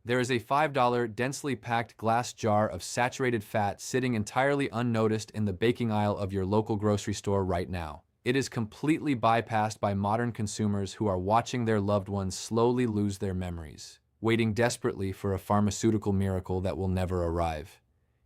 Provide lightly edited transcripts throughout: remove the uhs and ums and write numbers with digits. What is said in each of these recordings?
There is a $5 densely packed glass jar of saturated fat sitting entirely unnoticed in the baking aisle of your local grocery store right now. It is completely bypassed by modern consumers who are watching their loved ones slowly lose their memories, waiting desperately for a pharmaceutical miracle that will never arrive.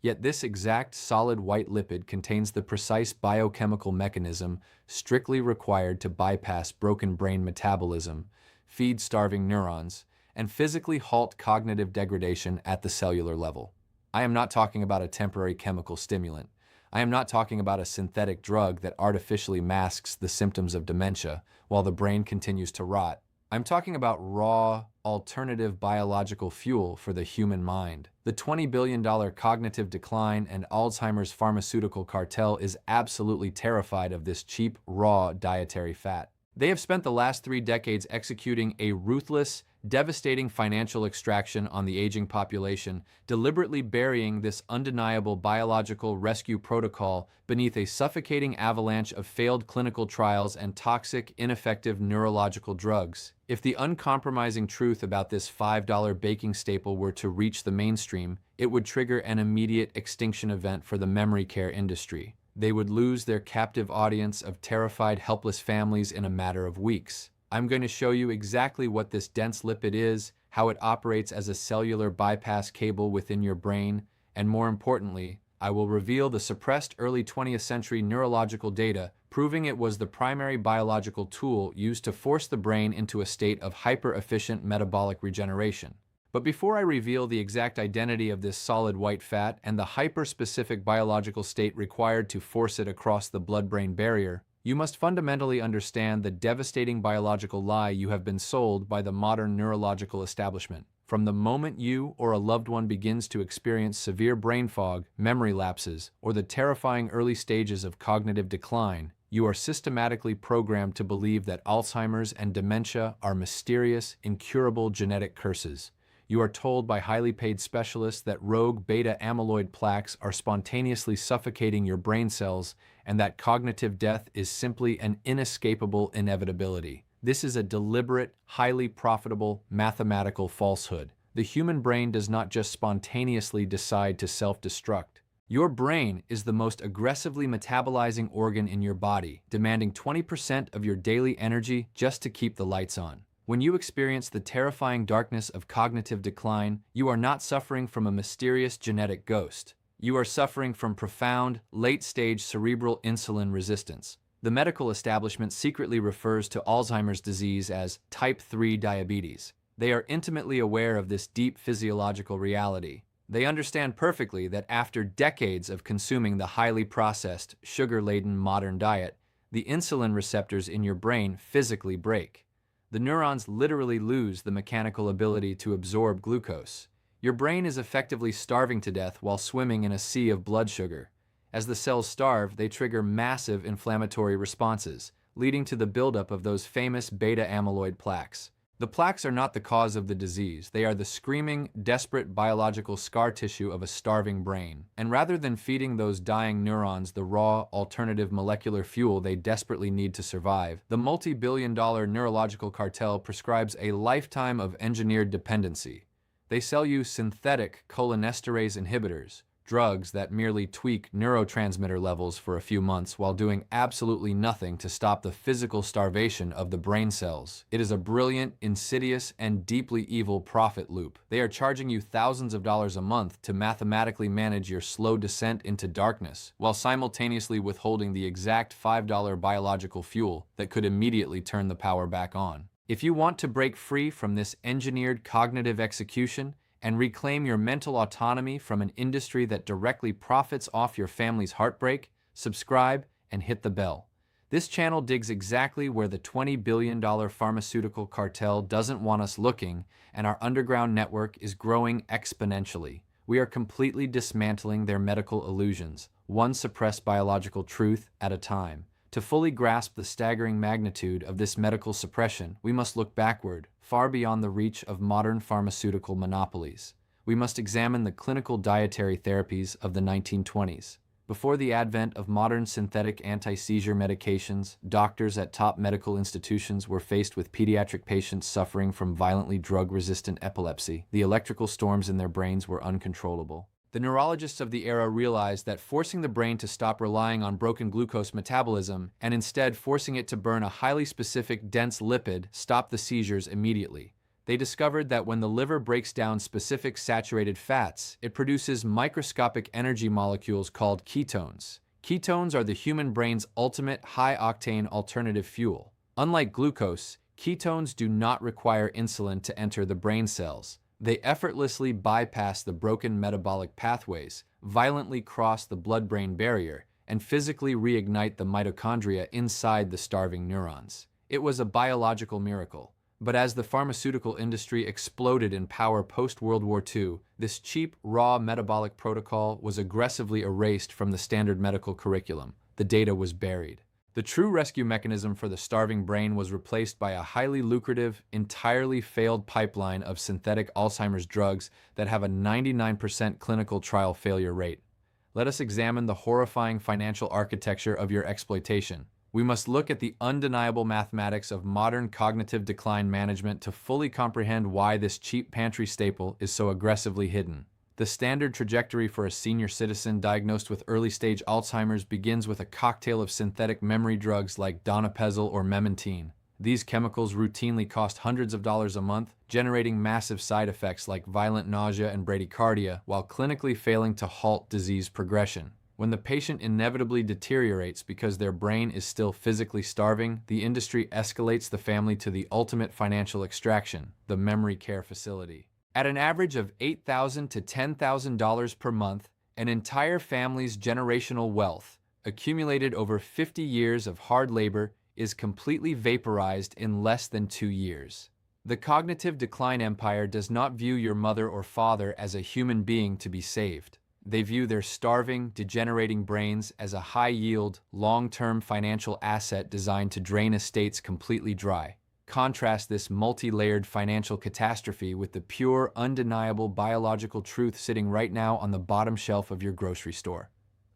Yet this exact solid white lipid contains the precise biochemical mechanism strictly required to bypass broken brain metabolism, feed starving neurons, and physically halt cognitive degradation at the cellular level. I am not talking about a temporary chemical stimulant. I am not talking about a synthetic drug that artificially masks the symptoms of dementia while the brain continues to rot. I'm talking about raw, alternative biological fuel for the human mind. The $20 billion cognitive decline and Alzheimer's pharmaceutical cartel is absolutely terrified of this cheap, raw dietary fat. They have spent the last 3 decades executing a ruthless, devastating financial extraction on the aging population, deliberately burying this undeniable biological rescue protocol beneath a suffocating avalanche of failed clinical trials and toxic, ineffective neurological drugs. If the uncompromising truth about this $5 baking staple were to reach the mainstream, it would trigger an immediate extinction event for the memory care industry. They would lose their captive audience of terrified, helpless families in a matter of weeks. I'm going to show you exactly what this dense lipid is, how it operates as a cellular bypass cable within your brain, and more importantly, I will reveal the suppressed early 20th century neurological data proving it was the primary biological tool used to force the brain into a state of hyper-efficient metabolic regeneration. But before I reveal the exact identity of this solid white fat and the hyper-specific biological state required to force it across the blood-brain barrier, you must fundamentally understand the devastating biological lie you have been sold by the modern neurological establishment. From the moment you or a loved one begins to experience severe brain fog, memory lapses, or the terrifying early stages of cognitive decline, you are systematically programmed to believe that Alzheimer's and dementia are mysterious, incurable genetic curses. You are told by highly paid specialists that rogue beta-amyloid plaques are spontaneously suffocating your brain cells and that cognitive death is simply an inescapable inevitability. This is a deliberate, highly profitable, mathematical falsehood. The human brain does not just spontaneously decide to self-destruct. Your brain is the most aggressively metabolizing organ in your body, demanding 20% of your daily energy just to keep the lights on. When you experience the terrifying darkness of cognitive decline, you are not suffering from a mysterious genetic ghost. You are suffering from profound, late-stage cerebral insulin resistance. The medical establishment secretly refers to Alzheimer's disease as type 3 diabetes. They are intimately aware of this deep physiological reality. They understand perfectly that after decades of consuming the highly processed, sugar-laden modern diet, the insulin receptors in your brain physically break. The neurons literally lose the mechanical ability to absorb glucose. Your brain is effectively starving to death while swimming in a sea of blood sugar. As the cells starve, they trigger massive inflammatory responses, leading to the buildup of those famous beta-amyloid plaques. The plaques are not the cause of the disease. They are the screaming, desperate biological scar tissue of a starving brain. And rather than feeding those dying neurons the raw, alternative molecular fuel they desperately need to survive, the multi-billion-dollar neurological cartel prescribes a lifetime of engineered dependency. They sell you synthetic cholinesterase inhibitors, drugs that merely tweak neurotransmitter levels for a few months while doing absolutely nothing to stop the physical starvation of the brain cells. It is a brilliant, insidious, and deeply evil profit loop. They are charging you thousands of dollars a month to mathematically manage your slow descent into darkness, while simultaneously withholding the exact $5 biological fuel that could immediately turn the power back on. If you want to break free from this engineered cognitive execution, and reclaim your mental autonomy from an industry that directly profits off your family's heartbreak, subscribe and hit the bell. This channel digs exactly where the $20 billion pharmaceutical cartel doesn't want us looking, and our underground network is growing exponentially. We are completely dismantling their medical illusions, one suppressed biological truth at a time. To fully grasp the staggering magnitude of this medical suppression, we must look backward, far beyond the reach of modern pharmaceutical monopolies. We must examine the clinical dietary therapies of the 1920s. Before the advent of modern synthetic anti-seizure medications, doctors at top medical institutions were faced with pediatric patients suffering from violently drug-resistant epilepsy. The electrical storms in their brains were uncontrollable. The neurologists of the era realized that forcing the brain to stop relying on broken glucose metabolism and instead forcing it to burn a highly specific, dense lipid stopped the seizures immediately. They discovered that when the liver breaks down specific saturated fats, it produces microscopic energy molecules called ketones. Ketones are the human brain's ultimate high-octane alternative fuel. Unlike glucose, ketones do not require insulin to enter the brain cells. They effortlessly bypass the broken metabolic pathways, violently cross the blood-brain barrier, and physically reignite the mitochondria inside the starving neurons. It was a biological miracle. But as the pharmaceutical industry exploded in power post-World War II, this cheap, raw metabolic protocol was aggressively erased from the standard medical curriculum. The data was buried. The true rescue mechanism for the starving brain was replaced by a highly lucrative, entirely failed pipeline of synthetic Alzheimer's drugs that have a 99% clinical trial failure rate. Let us examine the horrifying financial architecture of your exploitation. We must look at the undeniable mathematics of modern cognitive decline management to fully comprehend why this cheap pantry staple is so aggressively hidden. The standard trajectory for a senior citizen diagnosed with early-stage Alzheimer's begins with a cocktail of synthetic memory drugs like donepezil or memantine. These chemicals routinely cost hundreds of dollars a month, generating massive side effects like violent nausea and bradycardia, while clinically failing to halt disease progression. When the patient inevitably deteriorates because their brain is still physically starving, the industry escalates the family to the ultimate financial extraction, the memory care facility. At an average of $8,000 to $10,000 per month, an entire family's generational wealth, accumulated over 50 years of hard labor, is completely vaporized in less than 2 years. The cognitive decline empire does not view your mother or father as a human being to be saved. They view their starving, degenerating brains as a high-yield, long-term financial asset designed to drain estates completely dry. Contrast this multi-layered financial catastrophe with the pure, undeniable biological truth sitting right now on the bottom shelf of your grocery store.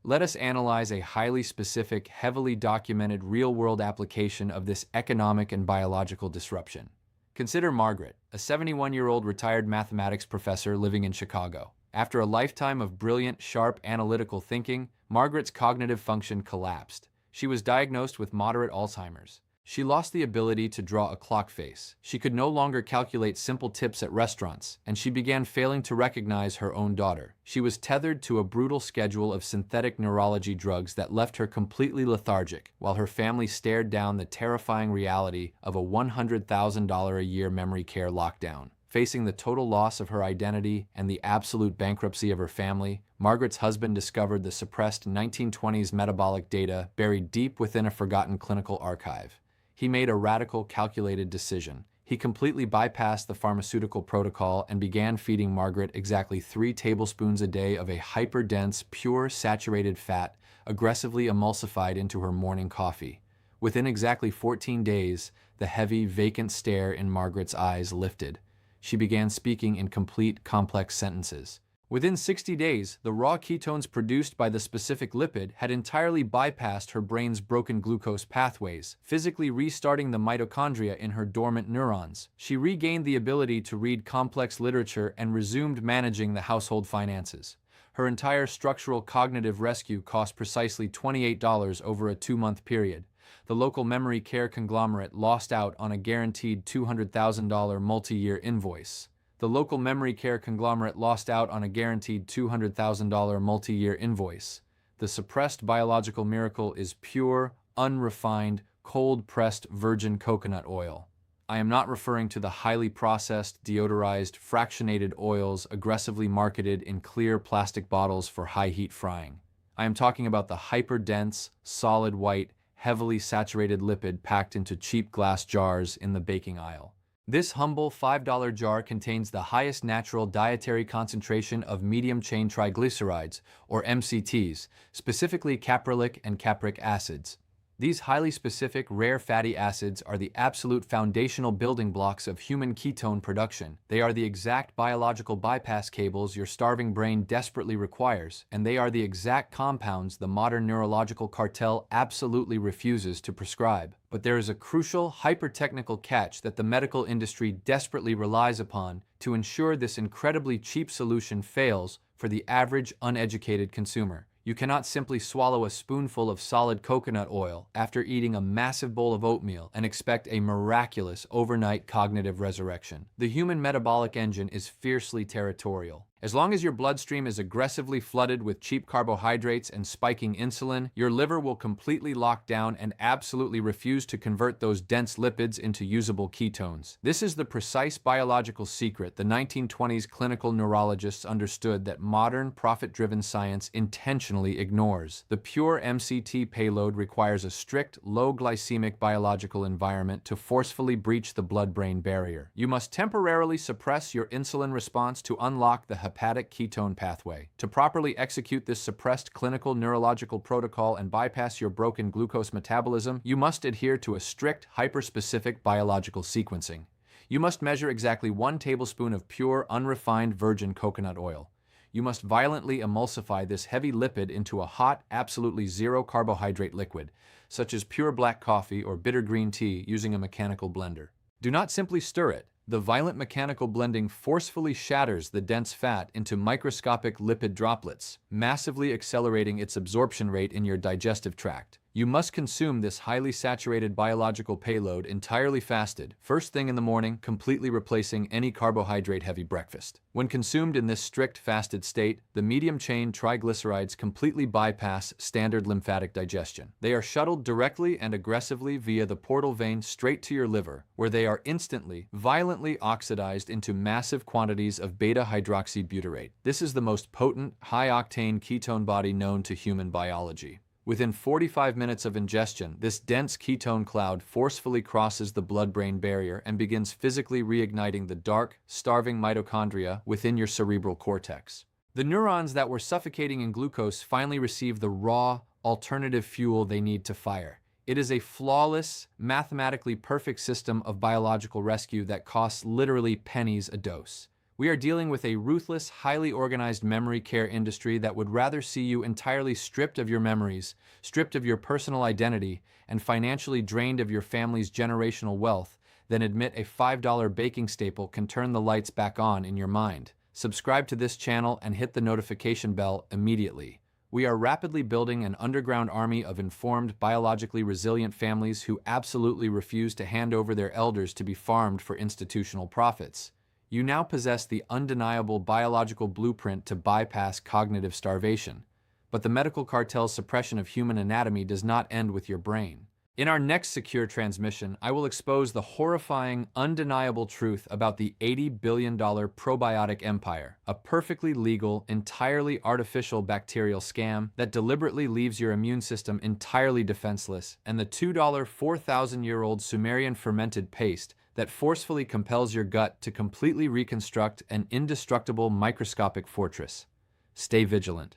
Let us analyze a highly specific, heavily documented real-world application of this economic and biological disruption. Consider Margaret, a 71-year-old retired mathematics professor living in Chicago. After a lifetime of brilliant, sharp, analytical thinking, Margaret's cognitive function collapsed. She was diagnosed with moderate Alzheimer's. She lost the ability to draw a clock face. She could no longer calculate simple tips at restaurants, and she began failing to recognize her own daughter. She was tethered to a brutal schedule of synthetic neurology drugs that left her completely lethargic, while her family stared down the terrifying reality of a $100,000 a year memory care lockdown. Facing the total loss of her identity and the absolute bankruptcy of her family, Margaret's husband discovered the suppressed 1920s metabolic data buried deep within a forgotten clinical archive. He made a radical, calculated decision. He completely bypassed the pharmaceutical protocol and began feeding Margaret exactly 3 tablespoons a day of a hyperdense, pure saturated fat, aggressively emulsified into her morning coffee. Within exactly 14 days, the heavy, vacant stare in Margaret's eyes lifted. She began speaking in complete, complex sentences. Within 60 days, the raw ketones produced by the specific lipid had entirely bypassed her brain's broken glucose pathways, physically restarting the mitochondria in her dormant neurons. She regained the ability to read complex literature and resumed managing the household finances. Her entire structural cognitive rescue cost precisely $28 over a 2-month period. The local memory care conglomerate lost out on a guaranteed $200,000 multi-year invoice. The local memory care conglomerate lost out on a guaranteed $200,000 multi-year invoice. The suppressed biological miracle is pure, unrefined, cold-pressed virgin coconut oil. I am not referring to the highly processed, deodorized, fractionated oils aggressively marketed in clear plastic bottles for high-heat frying. I am talking about the hyper-dense, solid white, heavily saturated lipid packed into cheap glass jars in the baking aisle. This humble $5 jar contains the highest natural dietary concentration of medium-chain triglycerides, or MCTs, specifically caprylic and capric acids. These highly specific, rare fatty acids are the absolute foundational building blocks of human ketone production. They are the exact biological bypass cables your starving brain desperately requires, and they are the exact compounds the modern neurological cartel absolutely refuses to prescribe. But there is a crucial, hyper-technical catch that the medical industry desperately relies upon to ensure this incredibly cheap solution fails for the average, uneducated consumer. You cannot simply swallow a spoonful of solid coconut oil after eating a massive bowl of oatmeal and expect a miraculous overnight cognitive resurrection. The human metabolic engine is fiercely territorial. As long as your bloodstream is aggressively flooded with cheap carbohydrates and spiking insulin, your liver will completely lock down and absolutely refuse to convert those dense lipids into usable ketones. This is the precise biological secret the 1920s clinical neurologists understood that modern, profit-driven science intentionally ignores. The pure MCT payload requires a strict, low glycemic biological environment to forcefully breach the blood-brain barrier. You must temporarily suppress your insulin response to unlock the hepatic ketone pathway. To properly execute this suppressed clinical neurological protocol and bypass your broken glucose metabolism, you must adhere to a strict, hyperspecific biological sequencing. You must measure exactly 1 tablespoon of pure, unrefined virgin coconut oil. You must violently emulsify this heavy lipid into a hot, absolutely zero carbohydrate liquid, such as pure black coffee or bitter green tea, using a mechanical blender. Do not simply stir it. The violent mechanical blending forcefully shatters the dense fat into microscopic lipid droplets, massively accelerating its absorption rate in your digestive tract. You must consume this highly saturated biological payload entirely fasted, first thing in the morning, completely replacing any carbohydrate-heavy breakfast. When consumed in this strict fasted state, the medium-chain triglycerides completely bypass standard lymphatic digestion. They are shuttled directly and aggressively via the portal vein straight to your liver, where they are instantly, violently oxidized into massive quantities of beta-hydroxybutyrate. This is the most potent, high-octane ketone body known to human biology. Within 45 minutes of ingestion, this dense ketone cloud forcefully crosses the blood-brain barrier and begins physically reigniting the dark, starving mitochondria within your cerebral cortex. The neurons that were suffocating in glucose finally receive the raw, alternative fuel they need to fire. It is a flawless, mathematically perfect system of biological rescue that costs literally pennies a dose. We are dealing with a ruthless, highly organized memory care industry that would rather see you entirely stripped of your memories, stripped of your personal identity, and financially drained of your family's generational wealth than admit a $5 baking staple can turn the lights back on in your mind. Subscribe to this channel and hit the notification bell immediately. We are rapidly building an underground army of informed, biologically resilient families who absolutely refuse to hand over their elders to be farmed for institutional profits. You now possess the undeniable biological blueprint to bypass cognitive starvation. But the medical cartel's suppression of human anatomy does not end with your brain. In our next secure transmission, I will expose the horrifying, undeniable truth about the $80 billion probiotic empire, a perfectly legal, entirely artificial bacterial scam that deliberately leaves your immune system entirely defenseless, and the $2 4,000-year-old Sumerian fermented paste that forcefully compels your gut to completely reconstruct an indestructible microscopic fortress. Stay vigilant.